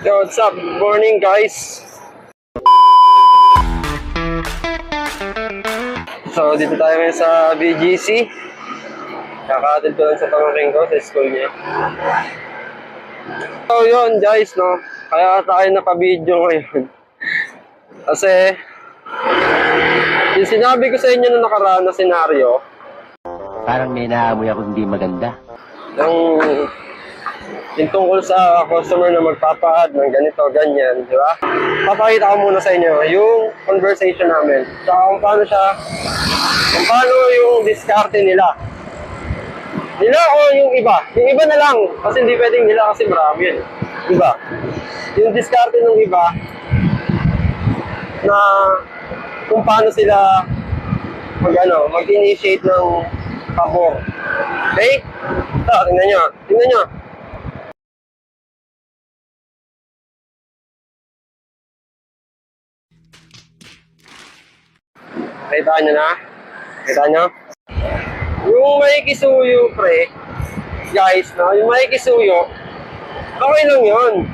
Yo, what's up? Good morning, guys. So, dito tayo ngayon sa BGC. Kakaatid ko lang sa pamangkin ko sa school niya. So, yun, guys, no? Kaya tayo naka-video ngayon. Kasi, yung sinabi ko sa inyo na nakaraan na senaryo, parang may naamoy ako hindi maganda. yung tungkol sa customer na magpapa-add ng ganito, ganyan, di ba? Papakita ko muna sa inyo yung conversation namin. Tsaka kung paano yung diskarte nila. Nila o yung iba? Yung iba na lang. Kasi hindi pwedeng nila kasi marami yun. Iba. Yung diskarte ng iba na kung paano sila mag-initiate ng pabor. Okay? Ito, tingnan nyo. Tingnan nyo. Kita nyo na? Kita nyo? Yung may kisuyo, pre, guys, no? Yung may kisuyo, okay lang yun.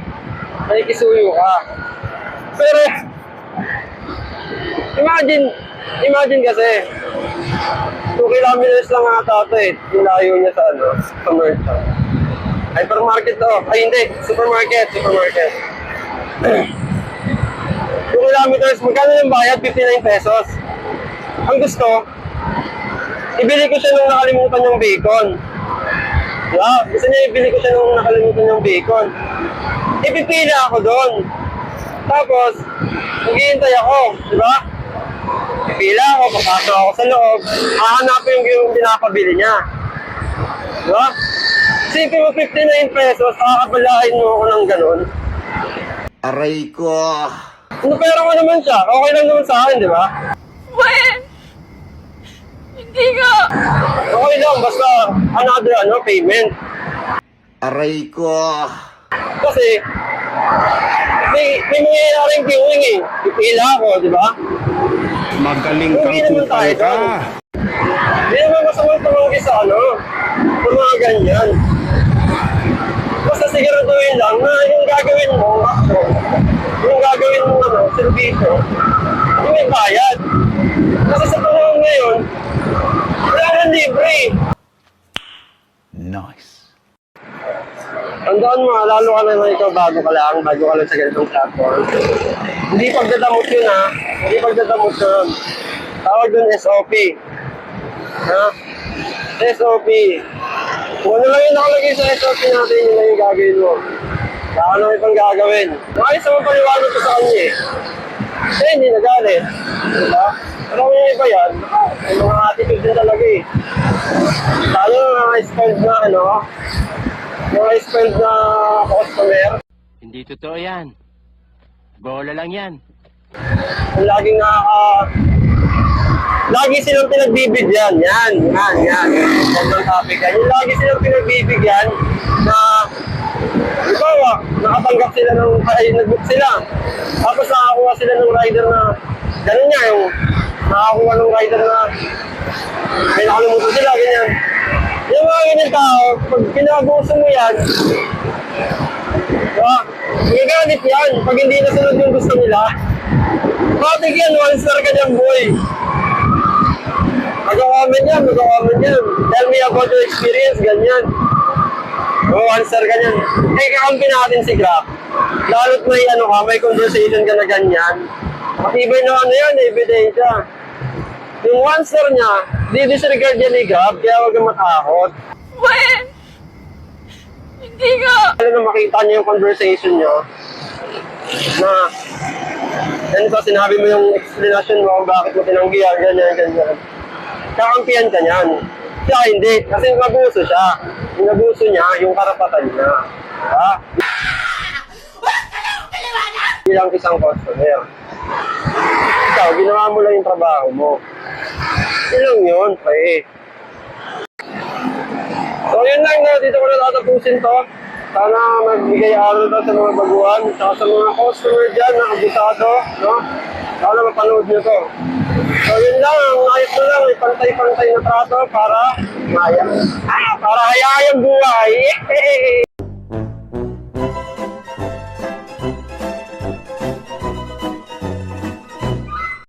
May kisuyo ka. Pero, imagine kasi, 2 kilometers lang ata ito eh. Yung layo niya sa commercial. Hypermarket to. Ay, hindi. Supermarket. 2 kilometers, magkano yung bayad? 59 pesos. Ang gusto, ibili ko siya nung nakalimutan yung bacon. Diba? Gusto niya ibili ko siya nung nakalimutan yung bacon. Ipipila ako doon. Tapos, maghihintay ako. Diba? Pipila ako, papasok ako sa loob. Hahanapin yung pinapabili niya. Diba? Sipin mo 59 pesos, kakabalahin mo ako ng ganun. Aray ko! Ano, pera ko naman siya. Okay lang naman sa akin, di ba? Hindi nga. Okay lang, basta another payment. Aray ko! Kasi, may mangyayaring queuing eh. Pipila ako, di ba? Magaling Hindi kang naman tayo kupal ka. doon. Hindi naman masamang tumanggi sa sa mga ganyan. Basta siguraduhin lang na yung gagawin mo, yung gagawin mo servisyo, yung may bayad. Kasi sa panahon ngayon, wala nang libre. Nice. Tandaan mo, lalo ka naman ikaw bago ka lang sa ganitong platform. Hindi pagdadamot yun ha. Hindi pagdadamot yun. Tawag dun SOP. Ha? SOP. Kung ano lang yung nakalagay sa SOP natin, yun lang yung gagawin mo. Saka ano ibang gagawin. Ayos naman paliwanag ko sa kanya eh. Kasi hindi nagalit. Diba? Pero kung yung iba yan, may mga attitude din talaga eh. Lalo mga spoiled na mga spoiled na customer. Hindi totoo yan. Bola lang yan. Lagi silang pinagbibigyan. Yan. Huwag ng topic yan. Yung lagi silang pinagbibigyan na ikaw nakatanggap sila nag-book sila. Tapos nakakuha sila ng rider na ganun niya, yung nakakuha ng rider na may nakalimutan sila, ganyan. Yung mga ganyan tao, pag pinaguso mo yan, diba? Magagalit yan pag hindi nasunod yung gusto nila. Matik yan, 1 star ka dyan, boy. Mag-comment yan. Tell me about your experience, ganyan. O, 1 star ganyan. Eh, kakampi natin si Grab. Lalo't may conversation ka na ganyan. Matibay na yan, ebidensya. Yung 1 star niya, di-disregard yan ni Grab, kaya huwag kang matakot. Hindi nga. Ano na makita niyo yung conversation niyo, na ganito, sinabi mo yung explanation mo kung bakit mo tinanggihan, ganyan. Kakampihan ka niyan. Siya hindi, kasi naguso siya. Yung naguso niya, yung karapatan niya. Diba? Bilang isang customer. Ikaw, ginawa mo lang yung trabaho mo. Ilang yun, pre. So yun lang na, dito ko na tatapusin to. Sana magbigay aral na sa mga baguhan, saka sa mga customer dyan na abusado, no? Sana mapanood nyo to. So yun lang, ayos na lang, may pantay-pantay na trato para hayaan buhay.